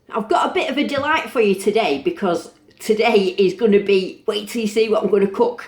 I've got a bit of a delight for you today, because today is going to be, wait till you see what I'm going to cook.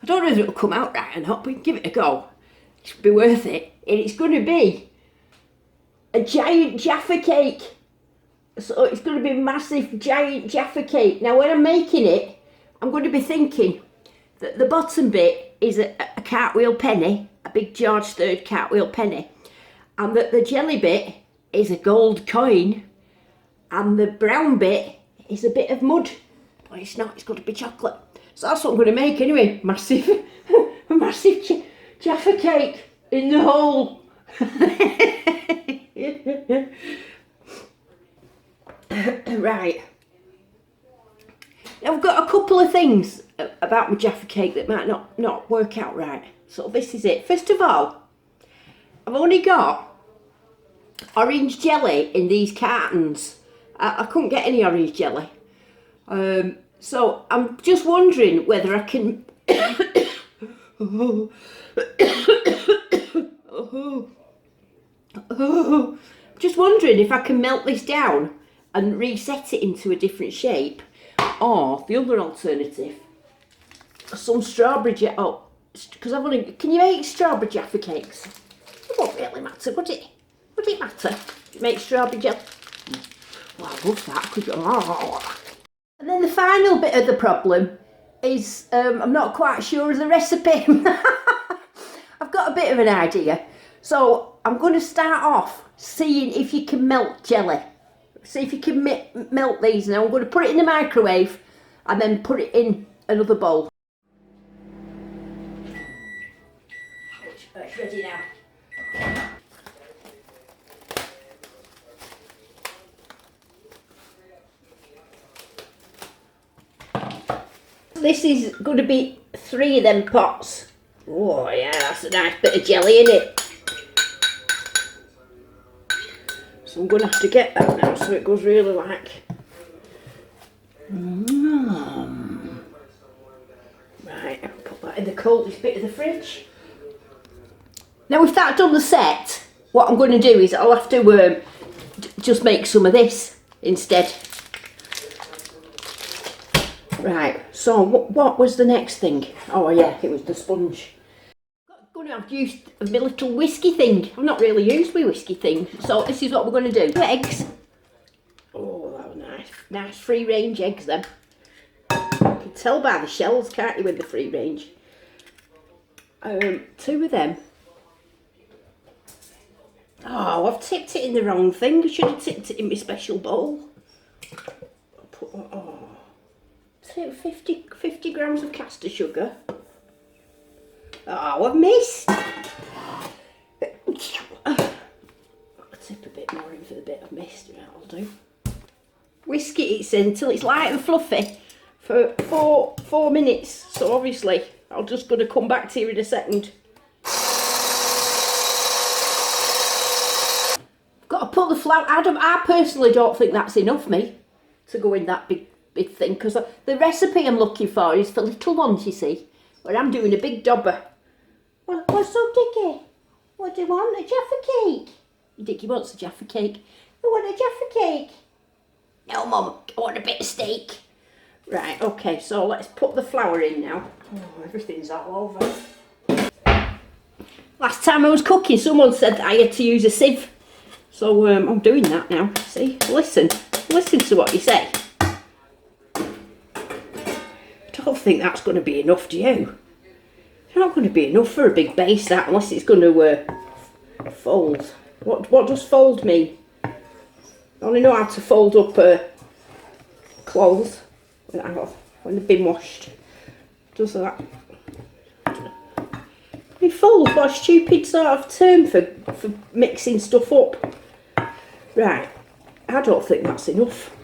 I don't know if it'll come out right or not, but give it a go. It should be worth it. And it's going to be a giant Jaffa cake. So it's going to be a massive giant Jaffa cake. Now when I'm making it, I'm going to be thinking that the bottom bit is a cartwheel penny, a big George III cartwheel penny, and that the jelly bit is a gold coin, and the brown bit is a bit of mud. But it's not, it's got to be chocolate. So that's what I'm going to make anyway. Massive, massive Jaffa cake in the hole. Right. Now I've got a couple of things about my Jaffa cake that might not work out right. So this is it. First of all, I've only got orange jelly in these cartons. I couldn't get any orange jelly. So I'm just wondering whether I can just wondering if I can melt this down and reset it into a different shape, or the other alternative, some strawberry jelly. Oh, because I've only, can you make strawberry Jaffa cakes? It won't really matter, would it? Would it matter? Make strawberry jelly. Well, I love that. Could you? And then the final bit of the problem is I'm not quite sure of the recipe. I've got a bit of an idea. So I'm going to start off seeing if you can melt jelly. See if you can melt these. Now I'm going to put it in the microwave and then put it in another bowl. It's ready now. This is going to be 3 of them pots. Oh yeah, that's a nice bit of jelly in it. So I'm going to have to get that now so it goes really like... Right, I'll put that in the coldest bit of the fridge. Now with that done the set, what I'm going to do is I'll have to just make some of this instead. Right, so what was the next thing? Oh yeah, it was the sponge. I'm going to have used my little whiskey thing. I've not really used my whiskey thing, so this is what we're going to do. 2 eggs. Oh, that was nice. Nice free range eggs then. You can tell by the shells, can't you, with the free range. 2 of them. Oh, I've tipped it in the wrong thing. I should have tipped it in my special bowl. I'll put that, oh. 50 grams of caster sugar. Oh, I've missed. I'll tip a bit more in for the bit I've missed. That'll do. Whisk it until it's light and fluffy for 4 minutes. So obviously, I'm just going to come back to you in a second. Got to put the flour. I personally don't think that's enough, me, to go in that big thing, because the recipe I'm looking for is for little ones, you see, where I'm doing a big dobber. What's up, Dickie? What do you want? A Jaffa cake? Dickie wants a Jaffa cake. You want a Jaffa cake? No, Mum, I want a bit of steak. Right, okay, so let's put the flour in now. Oh, everything's all over. Last time I was cooking, someone said that I had to use a sieve. So I'm doing that now. See, listen to what you say. I don't think that's going to be enough, do you? It's not going to be enough for a big base, that, unless it's going to fold. What does fold mean? I only know how to fold up clothes when they've been washed. Does that? Fold, what a stupid sort of term for mixing stuff up. Right, I don't think that's enough.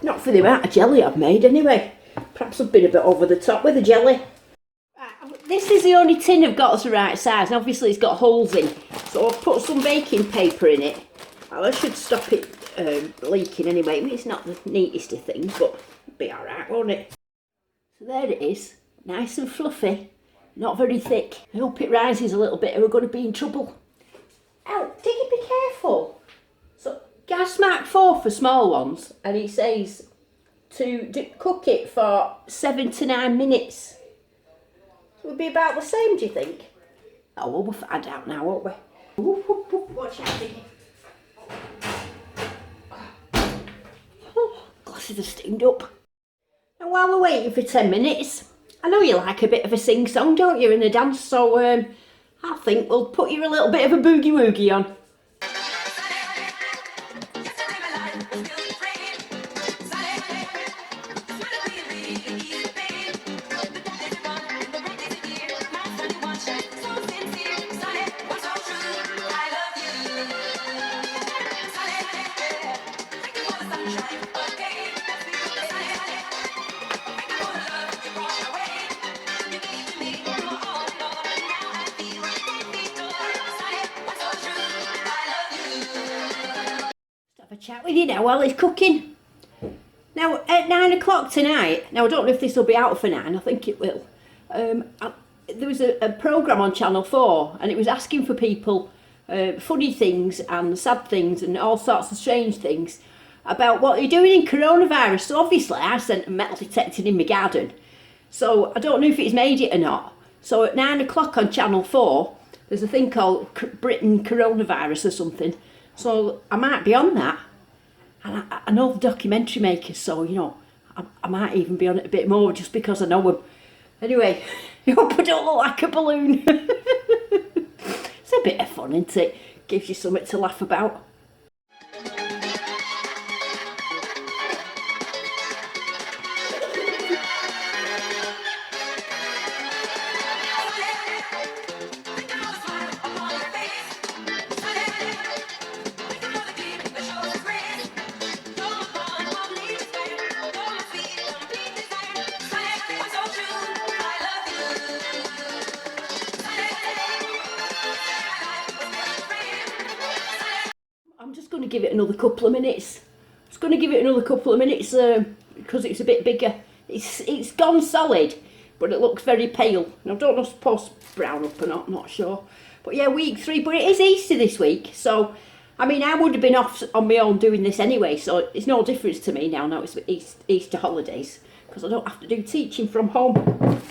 Not for the amount of jelly I've made anyway. Perhaps I've been a bit over the top with the jelly. This is the only tin I've got that's the right size, and obviously it's got holes in. So I've put some baking paper in it. Well, that should stop it leaking anyway. I mean, it's not the neatest of things, but it'll be alright, won't it? So there it is, nice and fluffy, not very thick. I hope it rises a little bit or we're going to be in trouble. Ow, Diggy, be careful. So, gas mark 4 for small ones, and it says to cook it for 7 to 9 minutes. So it would be about the same, do you think? Oh, well, we'll find out now, won't we? Whoop, whoop, whoop. Watch out, Diggy. Oh, glasses are steamed up. And while we're waiting for 10 minutes, I know you like a bit of a sing-song, don't you, in a dance, so I think we'll put you a little bit of a boogie-woogie on. Chat with you now while it's cooking. Now at 9 o'clock tonight, now I don't know if this will be out for 9, I think it will. There was a programme on Channel 4 and it was asking for people funny things and sad things and all sorts of strange things about what they're doing in coronavirus. So obviously I sent a metal detector in my garden, so I don't know if it's made it or not. So at 9 o'clock on Channel 4 there's a thing called Britain Coronavirus or something, so I might be on that. And I know the documentary makers, so, you know, I might even be on it a bit more just because I know them. Anyway, I hope I don't look like a balloon. It's a bit of fun, isn't it? Gives you something to laugh about. I'm just going to give it another couple of minutes. Just going to give it another couple of minutes because it's a bit bigger. It's gone solid, but it looks very pale. And I don't know if it's supposed to brown up or not, I'm not sure. But yeah, week 3, but it is Easter this week, so I mean I would have been off on my own doing this anyway, so it's no difference to me now it's Easter holidays, because I don't have to do teaching from home.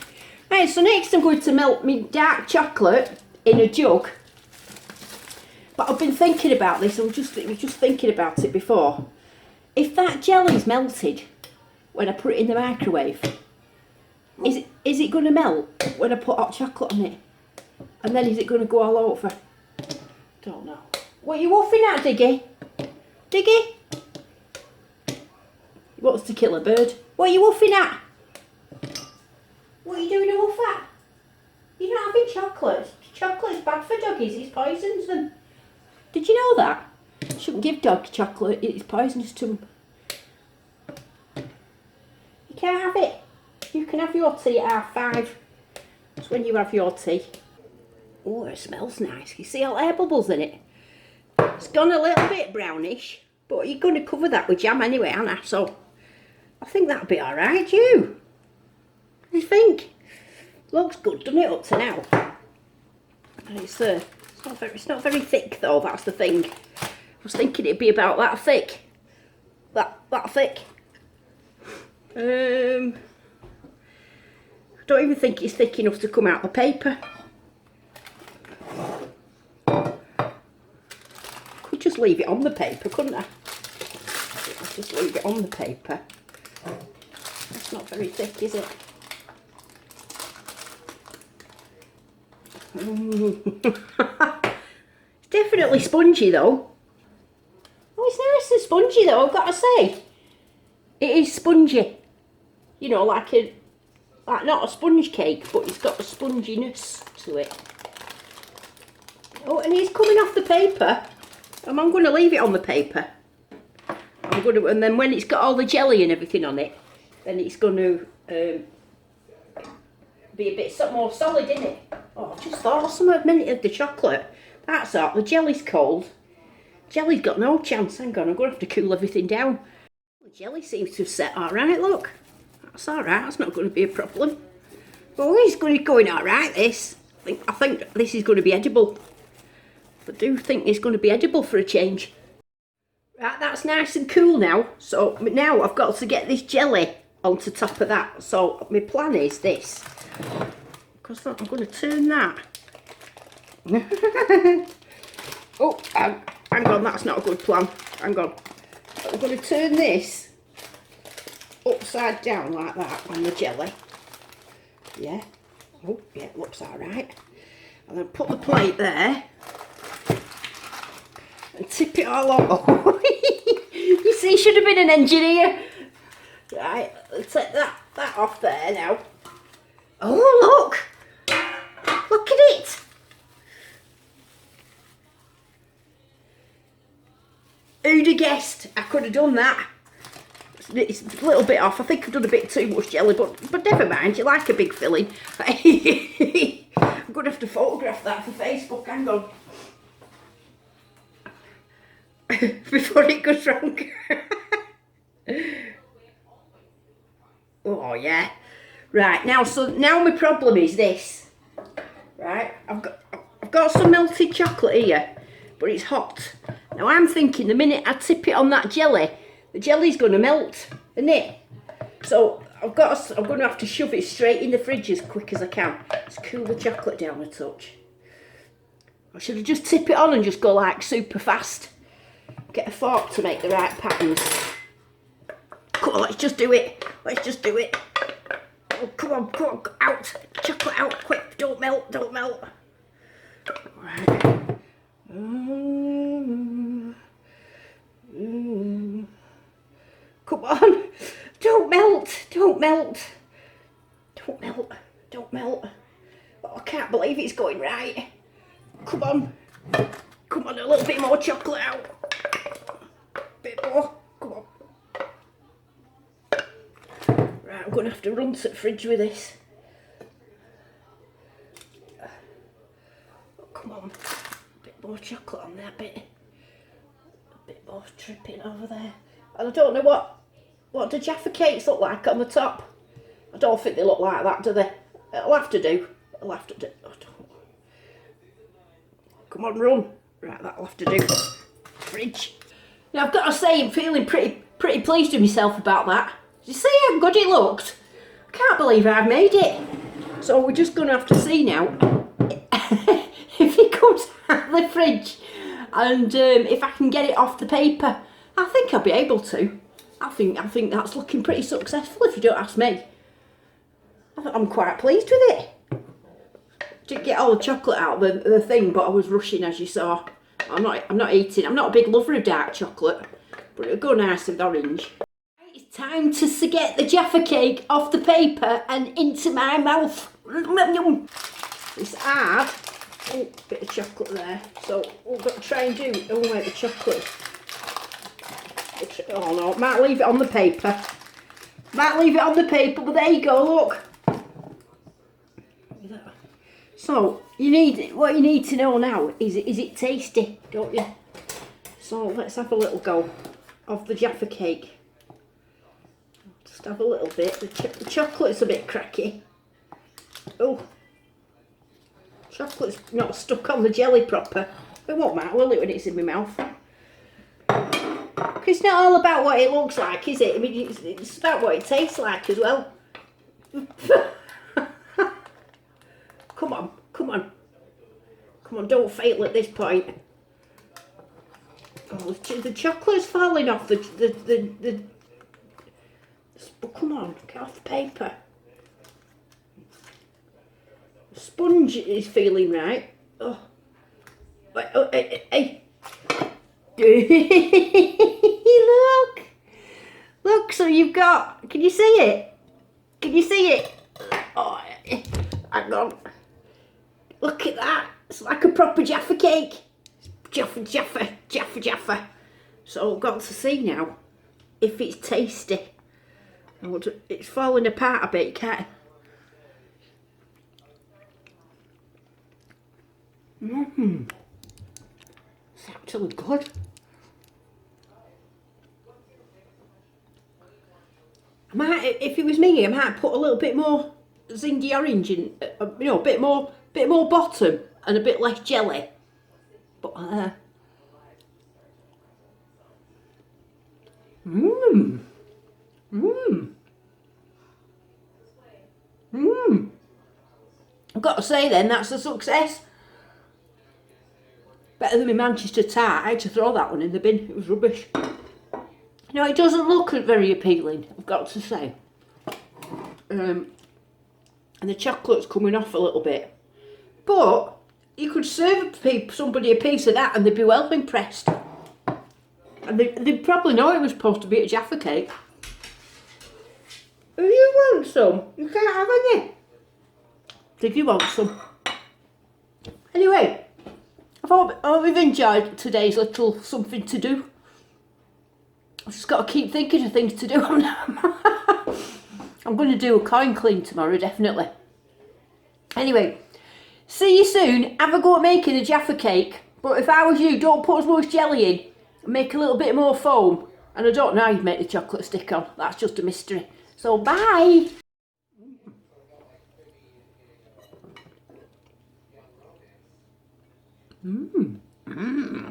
Right, so next I'm going to melt my dark chocolate in a jug. But I've been thinking about this, I was just thinking about it before. If that jelly's melted when I put it in the microwave, is it going to melt when I put hot chocolate on it? And then is it going to go all over? Don't know. What are you woofing at, Diggy? Diggy? He wants to kill a bird. What are you woofing at? What are you doing a woof at? You're not having chocolate. Chocolate's bad for doggies, it poisons them. Did you know that? You shouldn't give dog chocolate, it's poisonous to them. You can't have it. You can have your tea at 5:30. That's when you have your tea. Oh, it smells nice. You see all the air bubbles in it? It's gone a little bit brownish, but you're going to cover that with jam anyway, aren't I? So I think that'll be alright, you. What do you think? Looks good, doesn't it, up to now? And it's not very thick though, that's the thing. I was thinking it'd be about that thick. That thick. I don't even think it's thick enough to come out the paper. Could just leave it on the paper, couldn't I? I'll just leave it on the paper. That's not very thick, is it? It's definitely spongy though. Oh, it's nice and spongy though, I've got to say. It is spongy. You know, like not a sponge cake, but it's got a sponginess to it. Oh, and it's coming off the paper. I'm going to leave it on the paper. And then when it's got all the jelly and everything on it, then it's going to be a bit more solid, isn't it? Oh, I just thought some of the chocolate. That's all. The jelly's cold. Jelly's got no chance. Hang on, I'm going to have to cool everything down. The jelly seems to have set alright, look. That's alright, that's not going to be a problem. Oh, it's going alright, this. I think this is going to be edible. I do think it's going to be edible for a change. Right, that's nice and cool now. So now I've got to get this jelly onto top of that. So my plan is this. Because I'm going to turn that. Oh, hang on, that's not a good plan. Hang on. I'm going to turn this upside down like that on the jelly. Yeah. Oh, yeah, it looks alright. And then put the plate there. And tip it all over. You see, should have been an engineer. Right, let's take that off there now. Oh, look. Look at it. Who'd have guessed I could have done that? It's a little bit off. I think I've done a bit too much jelly, but never mind. You like a big filling. I'm going to have to photograph that for Facebook. Hang on. Before it goes wrong. Oh, yeah. Right, now my problem is this. Right, I've got some melted chocolate here, but it's hot. Now I'm thinking the minute I tip it on that jelly, the jelly's going to melt, isn't it? So I'm going to have to shove it straight in the fridge as quick as I can. Let's cool the chocolate down a touch. I should have just tip it on and just go like super fast. Get a fork to make the right patterns. Come on, let's just do it. Let's just do it. Oh, come on, out. Chocolate out, quick. Don't melt, don't melt. Right. Come on. Don't melt, don't melt. Don't melt, don't melt. Oh, I can't believe it's going right. Come on. Come on, a little bit more chocolate out. Bit more. Come on. Right, I'm going to have to run to the fridge with this. Oh, come on. A bit more chocolate on there, a bit more dripping over there. And I don't know what do Jaffa cakes look like on the top. I don't think they look like that, do they? It'll have to do. It'll have to do. Oh, don't. Come on, run. Right, that'll have to do. Fridge. Now I've got to say, I'm feeling pretty pleased with myself about that. Did you see how good it looked? I can't believe I've made it. So we're just going to have to see now if it comes out of the fridge and if I can get it off the paper. I think I'll be able to. I think that's looking pretty successful if you don't ask me. I'm quite pleased with it. Didn't get all the chocolate out of the thing, but I was rushing, as you saw. I'm not eating. I'm not a big lover of dark chocolate, but it'll go nice with orange. It's time to get the Jaffa cake off the paper and into my mouth. It's hard. Oh, bit of chocolate there. So what we've got to try and do, make the chocolate. Oh no, might leave it on the paper. Might leave it on the paper, but there you go, look. So what you need to know now is it tasty, don't you? So let's have a little go of the Jaffa cake. Just have a little bit. The chocolate's a bit cracky. Oh, chocolate's not stuck on the jelly proper. It won't matter, will it, when it's in my mouth? It's not all about what it looks like, is it? I mean, it's about what it tastes like as well. Come on, come on. Come on, don't fail at this point. Oh, the chocolate's falling off the come on, get off the paper. The sponge is feeling right. Oh. Wait, oh, hey. Look, so you've got, can you see it? Can you see it? Oh, hang on. Look at that. It's like a proper Jaffa cake. Jaffa. So I've got to see now if it's tasty. It's falling apart a bit, can't it? It's actually good. I might, if it was me, I might put a little bit more zingy orange in, a bit more bottom and a bit less jelly. Put that there. Mmm. Mmm. Mmm. I've got to say then, that's a success. Better than my Manchester tart. I had to throw that one in the bin. It was rubbish. No, it doesn't look very appealing, I've got to say. And the chocolate's coming off a little bit. But you could serve somebody a piece of that and they'd be well impressed. And they'd probably know it was supposed to be a Jaffa cake. If you want some, you can't have any. If you want some. Anyway, I hope you've enjoyed today's little something to do. I've just got to keep thinking of things to do. I'm going to do a coin clean tomorrow, definitely. Anyway, see you soon. Have a go at making the Jaffa cake. But if I was you, don't put as much jelly in. Make a little bit more foam. And I don't know how you'd make the chocolate stick on. That's just a mystery. So, bye. Mmm. Mmm.